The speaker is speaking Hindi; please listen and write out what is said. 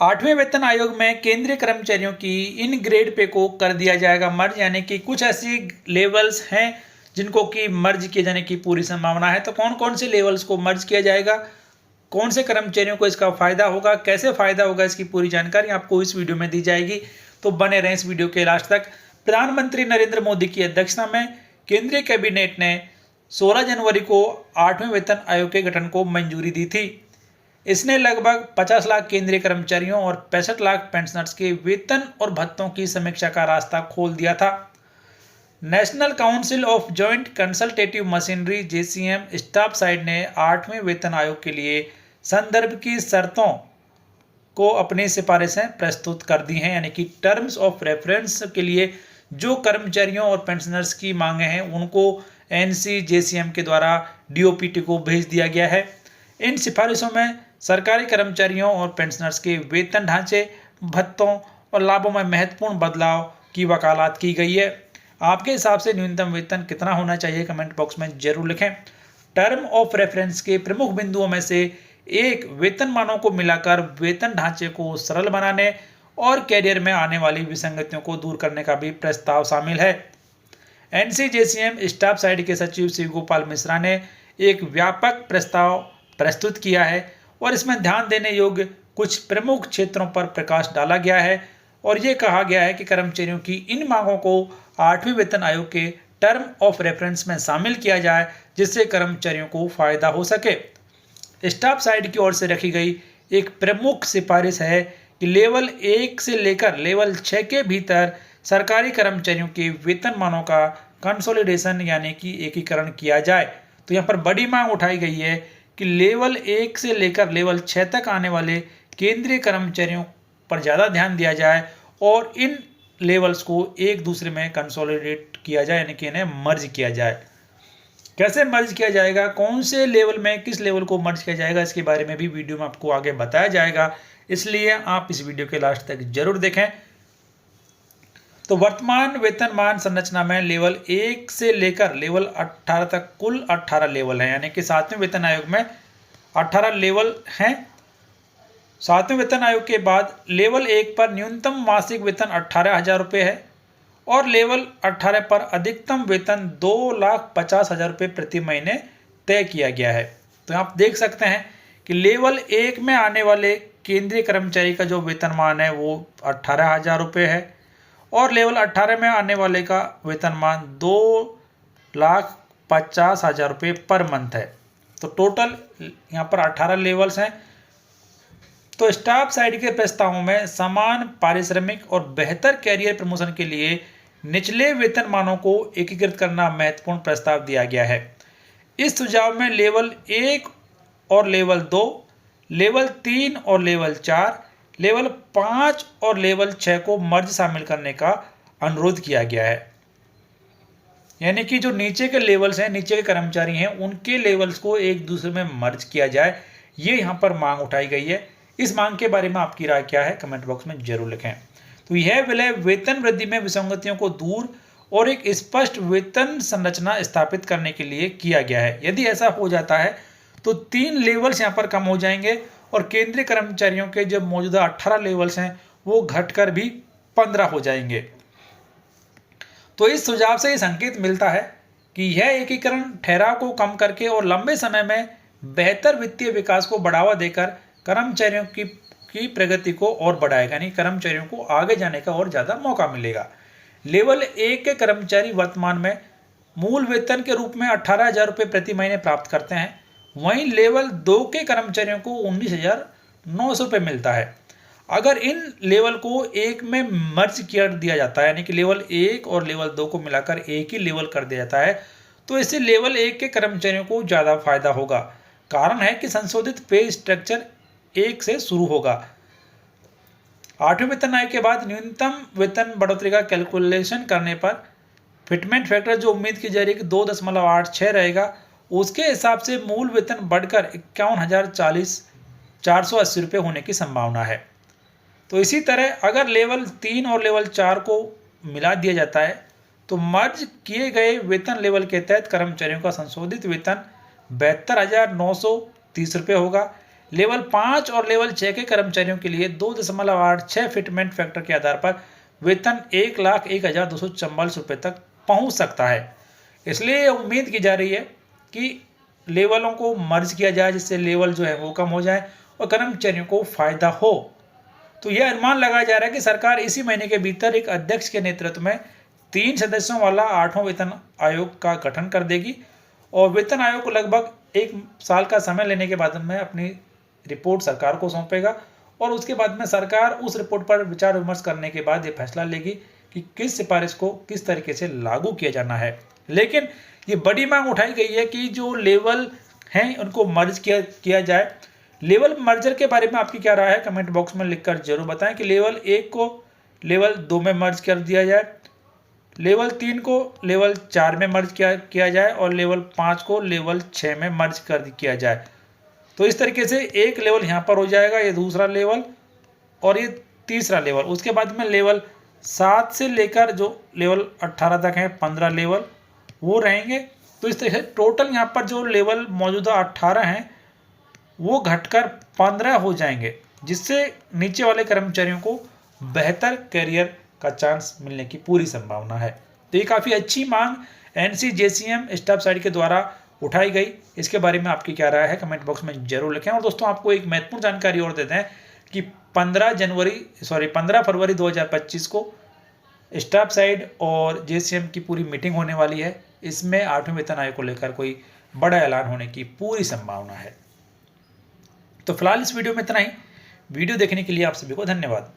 8वें वेतन आयोग में केंद्रीय कर्मचारियों की इन ग्रेड पे को कर दिया जाएगा मर्ज, यानी कि कुछ ऐसी लेवल्स हैं जिनको कि मर्ज किए जाने की पूरी संभावना है। तो कौन कौन से लेवल्स को मर्ज किया जाएगा, कौन से कर्मचारियों को इसका फायदा होगा, कैसे फायदा होगा, इसकी पूरी जानकारी आपको इस वीडियो में दी जाएगी। तो बने रहें इस वीडियो के लास्ट तक। प्रधानमंत्री नरेंद्र मोदी की अध्यक्षता में केंद्रीय कैबिनेट ने 16 जनवरी को 8वें वेतन आयोग के गठन को मंजूरी दी थी। इसने लगभग 50 लाख केंद्रीय कर्मचारियों और 65 लाख पेंशनर्स के वेतन और भत्तों की समीक्षा का रास्ता खोल दिया था। National council of joint consultative machinery (JCM) staff side ने 8वें वेतन आयोग के लिए संदर्भ की शर्तों को अपनी सिफारिशें प्रस्तुत कर दी हैं, यानी कि टर्म्स ऑफ रेफरेंस के लिए जो कर्मचारियों और पेंशनर्स की मांगे हैं उनको NC-JCM के द्वारा DOPT को भेज दिया गया है। इन सिफारिशों में सरकारी कर्मचारियों और पेंशनर्स के वेतन ढांचे, भत्तों और लाभों में महत्वपूर्ण बदलाव की वकालत की गई है। आपके हिसाब से न्यूनतम वेतन कितना होना चाहिए, कमेंट बॉक्स में जरूर लिखें। टर्म ऑफ रेफरेंस के प्रमुख बिंदुओं में से एक वेतनमानों को मिलाकर वेतन ढांचे को सरल बनाने और कैरियर में आने वाली विसंगतियों को दूर करने का भी प्रस्ताव शामिल है। NC-JCM स्टाफ साइड के सचिव शिव गोपाल मिश्रा ने एक व्यापक प्रस्ताव प्रस्तुत किया है और इसमें ध्यान देने योग्य कुछ प्रमुख क्षेत्रों पर प्रकाश डाला गया है और ये कहा गया है कि कर्मचारियों की इन मांगों को 8वें वेतन आयोग के टर्म ऑफ रेफरेंस में शामिल किया जाए, जिससे कर्मचारियों को फायदा हो सके। स्टाफ साइड की ओर से रखी गई एक प्रमुख सिफारिश है कि लेवल 1 से लेकर लेवल 6 के भीतर सरकारी कर्मचारियों के वेतनमानों का कंसोलिडेशन यानी कि एकीकरण किया जाए। तो यहाँ पर बड़ी मांग उठाई गई है कि लेवल 1 से लेकर लेवल 6 तक आने वाले केंद्रीय कर्मचारियों पर ज़्यादा ध्यान दिया जाए और इन लेवल्स को एक दूसरे में कंसोलिडेट किया जाए, यानी कि इन्हें मर्ज किया जाए। कैसे मर्ज किया जाएगा, कौन से लेवल में किस लेवल को मर्ज किया जाएगा, इसके बारे में भी वीडियो में आपको आगे बताया जाएगा, इसलिए आप इस वीडियो के लास्ट तक जरूर देखें। तो वर्तमान वेतनमान संरचना में लेवल 1 से लेकर लेवल 18 तक कुल 18 लेवल हैं, यानी कि 7वें वेतन आयोग में 18 लेवल हैं। 7वें वेतन आयोग के बाद लेवल 1 पर न्यूनतम मासिक वेतन 18,000 रुपये है और लेवल 18 पर अधिकतम वेतन 2,50,000 रुपये प्रति महीने तय किया गया है। तो आप देख सकते हैं कि लेवल 1 में आने वाले केंद्रीय कर्मचारी का जो वेतनमान है वो 18,000 रुपये है और लेवल 18 में आने वाले का वेतनमान 2,50,000 रुपये पर मंथ है। तो टोटल यहाँ पर 18 लेवल्स हैं। तो स्टाफ साइड के प्रस्तावों में समान पारिश्रमिक और बेहतर कैरियर प्रमोशन के लिए निचले वेतनमानों को एकीकृत करना महत्वपूर्ण प्रस्ताव दिया गया है। इस सुझाव में लेवल 1 और लेवल 2, लेवल 3 और लेवल 4, लेवल 5 और लेवल 6 को मर्ज शामिल करने का अनुरोध किया गया है, यानी कि जो नीचे के लेवल्स हैं, नीचे के कर्मचारी हैं, उनके लेवल्स को एक दूसरे में मर्ज किया जाए, ये यहाँ पर मांग उठाई गई है। इस मांग के बारे में आपकी राय क्या है, कमेंट बॉक्स में जरूर लिखें। तो यह विलय वेतन वृद्धि में विसंगतियों को दूर और एक स्पष्ट वेतन संरचना स्थापित करने के लिए किया गया है। यदि ऐसा हो जाता है तो 3 लेवल्स यहाँ पर कम हो जाएंगे और केंद्रीय कर्मचारियों के जो मौजूदा 18 लेवल्स हैं वो घटकर भी 15 हो जाएंगे। तो इस सुझाव से ये संकेत मिलता है कि यह एकीकरण ठहराव को कम करके और लंबे समय में बेहतर वित्तीय विकास को बढ़ावा देकर कर्मचारियों की प्रगति को और बढ़ाएगा, यानी कर्मचारियों को आगे जाने का और ज़्यादा मौका मिलेगा। लेवल 1 के कर्मचारी वर्तमान में मूल वेतन के रूप में 18,000 रुपये प्रति महीने प्राप्त करते हैं, वहीं लेवल 2 के कर्मचारियों को 19,900 रुपये मिलता है। अगर इन लेवल को एक में मर्ज कर दिया जाता है, यानी कि लेवल 1 और लेवल 2 को मिलाकर एक ही लेवल कर दिया जाता है, तो इससे लेवल 1 के कर्मचारियों को ज़्यादा फायदा होगा। कारण है कि संशोधित पे स्ट्रक्चर 1 से शुरू होगा। 8वें वेतन आयोग के बाद न्यूनतम वेतन बढ़ोतरी का कैलकुलेशन करने पर फिटमेंट फैक्टर जो उम्मीद की जा रही है कि 2.86 रहेगा, उसके हिसाब से मूल वेतन बढ़कर 51,480 रुपये होने की संभावना है। तो इसी तरह अगर लेवल 3 और लेवल 4 को मिला दिया जाता है तो मर्ज किए गए वेतन लेवल के तहत कर्मचारियों का संशोधित वेतन 72,930 रुपये होगा। लेवल 5 और लेवल 6 के कर्मचारियों के लिए 2.86 फिटमेंट फैक्टर के आधार पर वेतन 1,01,244 रुपये तक पहुंच सकता है। इसलिए उम्मीद की जा रही है कि लेवलों को मर्ज किया जाए, जिससे लेवल जो है वो कम हो जाए और कर्मचारियों को फायदा हो। तो यह अनुमान लगाया जा रहा है कि सरकार इसी महीने के भीतर एक अध्यक्ष के नेतृत्व में 3 सदस्यों वाला 8वां वेतन आयोग का गठन कर देगी और वेतन आयोग को लगभग 1 साल का समय लेने के बाद में अपनी रिपोर्ट सरकार को सौंपेगा और उसके बाद में सरकार उस रिपोर्ट पर विचार विमर्श करने के बाद ये फैसला लेगी कि किस सिफारिश को किस तरीके से लागू किया जाना है। लेकिन ये बड़ी मांग उठाई गई है कि जो लेवल हैं उनको मर्ज किया जाए। लेवल मर्जर के बारे में आपकी क्या राय है, कमेंट बॉक्स में लिखकर जरूर बताएं कि लेवल 1 को लेवल 2 में मर्ज कर दिया जाए, लेवल 3 को लेवल 4 में मर्ज किया जाए और लेवल 5 को लेवल 6 में मर्ज किया जाए। तो इस तरीके से एक लेवल यहाँ पर हो जाएगा, ये दूसरा लेवल और ये तीसरा लेवल। उसके बाद में लेवल 7 से लेकर जो लेवल 18 तक है 15 लेवल वो रहेंगे। तो इस तरह से टोटल यहाँ पर जो लेवल मौजूदा 18 हैं वो घटकर 15 हो जाएंगे, जिससे नीचे वाले कर्मचारियों को बेहतर करियर का चांस मिलने की पूरी संभावना है। तो ये काफ़ी अच्छी मांग NCJCM स्टाफ साइड के द्वारा उठाई गई। इसके बारे में आपकी क्या राय है, कमेंट बॉक्स में जरूर लिखें। और दोस्तों आपको एक महत्वपूर्ण जानकारी और देते हैं कि 15 फरवरी 2025 को स्टाफ साइड और JCM की पूरी मीटिंग होने वाली है। इसमें 8वें वेतन आयोग को लेकर कोई बड़ा ऐलान होने की पूरी संभावना है। तो फिलहाल इस वीडियो में इतना ही। वीडियो देखने के लिए आप सभी को धन्यवाद।